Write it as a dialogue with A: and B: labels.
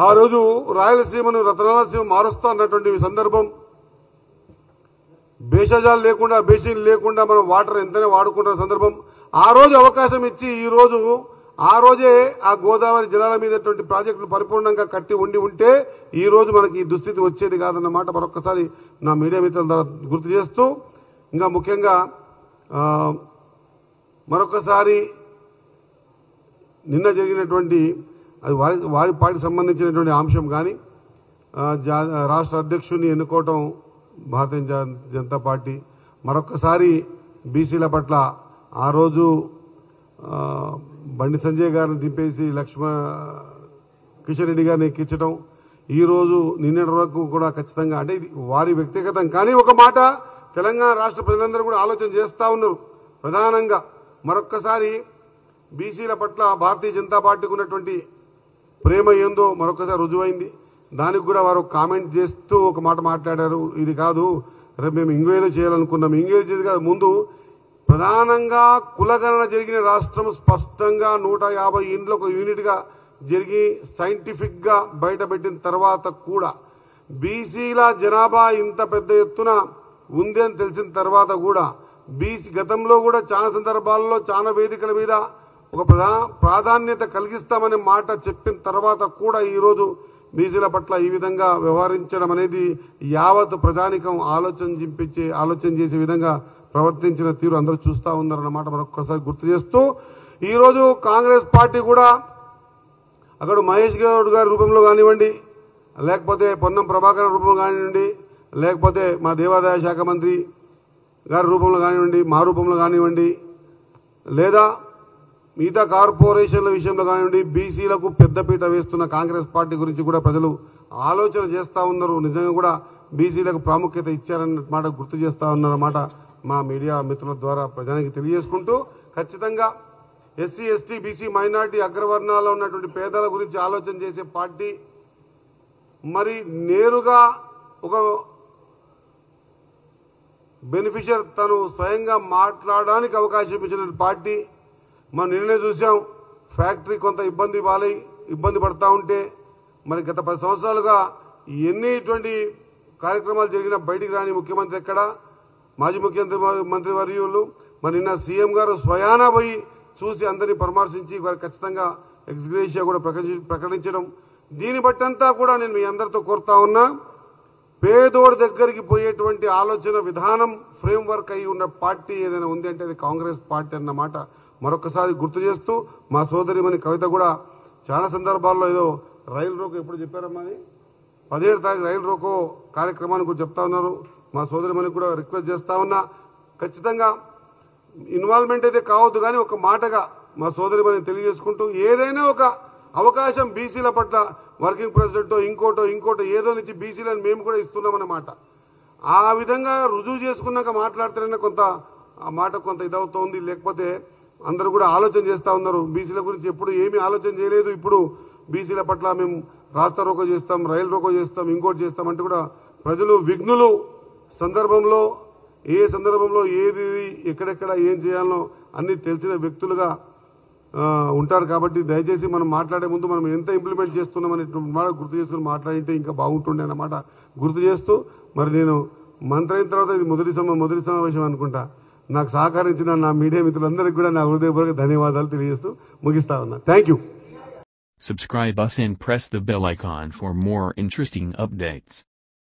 A: ఆ రోజు రాయలసీమను రతనాలసీమ మారుస్తా అన్నటువంటి సందర్భం, భేషజాలు లేకుండా బేసిన్ లేకుండా మనం వాటర్ ఎంతనే వాడుకుంటున్న సందర్భం, ఆ రోజు అవకాశం ఇచ్చి ఈ రోజు ఆ రోజే ఆ గోదావరి జలాల మీదటువంటి ప్రాజెక్టులు పరిపూర్ణంగా కట్టి ఉంటే ఈ రోజు మనకి ఈ దుస్థితి వచ్చేది కాదన్నమాట మరొకసారి నా మీడియా మిత్రుల ద్వారా గుర్తు చేస్తూ, ఇంకా ముఖ్యంగా మరొకసారి నిన్న జరిగినటువంటి అది వారి పార్టీకి సంబంధించినటువంటి అంశం కానీ రాష్ట్ర అధ్యక్షుడిని ఎన్నుకోవటం భారతీయ జనతా పార్టీ మరొకసారి బీసీల పట్ల ఆ రోజు బండి సంజయ్ గారిని దింపేసి కిషన్ రెడ్డి గారిని ఎక్కించడం, ఈరోజు నిన్నటి వరకు కూడా ఖచ్చితంగా అంటే ఇది వారి వ్యక్తిగతం కానీ ఒక మాట తెలంగాణ రాష్ట్ర ప్రజలందరూ కూడా ఆలోచన చేస్తూ ఉన్నారు. ప్రధానంగా మరొక్కసారి బీసీల పట్ల భారతీయ జనతా పార్టీకి ఉన్నటువంటి ప్రేమ ఏందో మరొకసారి రుజువైంది. దానికి కూడా వారు కామెంట్ చేస్తూ ఒక మాట మాట్లాడారు, ఇది కాదు రేపు మేము ఇంకో ఏదో చేయాలనుకున్నాం, ఇంకో చేసేది కాదు, ముందు ప్రధానంగా కులగణన జరిగిన రాష్ట్రం స్పష్టంగా 150 ఇండ్లు ఒక యూనిట్ గా జరిగి సైంటిఫిక్ గా బయటపెట్టిన తర్వాత కూడా బీసీల జనాభా ఇంత పెద్ద ఎత్తున ఉంది అని తెలిసిన తర్వాత కూడా బీసీ గతంలో కూడా చాలా సందర్భాల్లో చాలా వేదికల మీద ఒక ప్రాధాన్యత కలిగిస్తామనే మాట చెప్పిన తర్వాత కూడా ఈరోజు బీసీల పట్ల ఈ విధంగా వ్యవహరించడం అనేది యావత్ ప్రజానికం ఆలోచన చేసే విధంగా ప్రవర్తించిన తీరు అందరూ చూస్తూ ఉన్నారన్నమాట మరొకసారి గుర్తు చేస్తూ, ఈరోజు కాంగ్రెస్ పార్టీ కూడా అక్కడ మహేష్ గౌడ్ గారి రూపంలో కానివ్వండి, లేకపోతే పొన్నం ప్రభాకర్ రూపంలో కానివ్వండి, లేకపోతే మా దేవాదాయ శాఖ మంత్రి గారి రూపంలో కానివ్వండి, మా రూపంలో కానివ్వండి, లేదా మిగతా కార్పొరేషన్ల విషయంలో కానివ్వండి, బీసీలకు పెద్దపీట వేస్తున్న కాంగ్రెస్ పార్టీ గురించి కూడా ప్రజలు ఆలోచన చేస్తూ ఉన్నారు. నిజంగా కూడా బీసీలకు ప్రాముఖ్యత ఇచ్చారన్న మాట గుర్తు చేస్తూ ఉన్నారన్నమాట మా మీడియా మిత్రుల ద్వారా ప్రజానికి తెలియజేసుకుంటూ, ఖచ్చితంగా ఎస్సీ ఎస్టీ బీసీ మైనార్టీ అగ్రవర్ణాల్లో ఉన్నటువంటి పేదల గురించి ఆలోచన చేసే పార్టీ, మరి నేరుగా ఒక బెనిఫిషియర్ తను స్వయంగా మాట్లాడడానికి అవకాశం ఇచ్చిన పార్టీ. మనం నిన్నే చూసాం, ఫ్యాక్టరీ కొంత ఇబ్బంది పడతా ఉంటే మరి గత 10 సంవత్సరాలుగా ఎన్ని ఇటువంటి కార్యక్రమాలు జరిగినా బయటికి రాని ముఖ్యమంత్రి ఎక్కడ, మాజీ ముఖ్యమంత్రి వర్యులు, మరి నిన్న సీఎం గారు స్వయానా పోయి చూసి అందరినీ పరామర్శించి వారు ఖచ్చితంగా ఎక్స్గ్రేషియా కూడా ప్రకటించడం, దీన్ని బట్టంతా కూడా నేను మీ అందరితో కోరుతా ఉన్నా, పేదోడి దగ్గరికి పోయేటువంటి ఆలోచన విధానం ఫ్రేమ్వర్క్ అయి ఉన్న పార్టీ ఏదైనా ఉంది అంటే అది కాంగ్రెస్ పార్టీ అన్నమాట మరొకసారి గుర్తు చేస్తూ, మా సోదరిమణి కవిత కూడా చాలా సందర్భాల్లో ఏదో రైలు రోకో ఎప్పుడు చెప్పారమ్మా, 17 తారీఖు రైలు రోకో కార్యక్రమాన్ని కూడా చెప్తా ఉన్నారు. మా సోదరిమణి కూడా రిక్వెస్ట్ చేస్తా ఉన్నా, ఖచ్చితంగా ఇన్వాల్వ్మెంట్ అయితే కావద్దు కానీ ఒక మాటగా మా సోదరిమణి తెలియజేసుకుంటూ, ఏదైనా ఒక అవకాశం బీసీల పట్ల వర్కింగ్ ప్రెసిడెంటో ఇంకోటో ఏదో నుంచి బీసీలను మేము కూడా ఇస్తున్నామన్నమాట, ఆ విధంగా రుజువు చేసుకున్నాక మాట్లాడితేనే కొంత ఆ మాట కొంత ఇదవుతోంది. లేకపోతే అందరూ కూడా ఆలోచన చేస్తూ ఉన్నారు, బీసీల గురించి ఎప్పుడు ఏమీ ఆలోచన చేయలేదు, ఇప్పుడు బీసీల పట్ల మేము రాస్తా రోకో చేస్తాం, రైలు రోకో చేస్తాం, ఇంకోటి చేస్తాం అంటే కూడా ప్రజలు విఘ్నులు. ఏ సందర్భంలో ఏది ఎక్కడెక్కడ ఏం చేయాలో అన్ని తెలిసిన వ్యక్తులుగా ఉంటారు. కాబట్టి దయచేసి మనం మాట్లాడే ముందు మనం ఎంత ఇంప్లిమెంట్ చేస్తున్నామనే మాట గుర్తు చేసుకుని మాట్లాడితే ఇంకా బాగుంటుండే అన్నమాట గుర్తు చేస్తూ, మరి నేను మంత్రి అయిన తర్వాత ఇది మొదటి సమావేశం అనుకుంటా, నాకు సహకరించిన నా మీడియా మిత్రులందరికీ కూడా నా హృదయపూర్వక ధన్యవాదాలు తెలియజేస్తూ ముగిస్తా ఉన్నా. Thank you.
B: Subscribe us and press the bell icon for more interesting updates.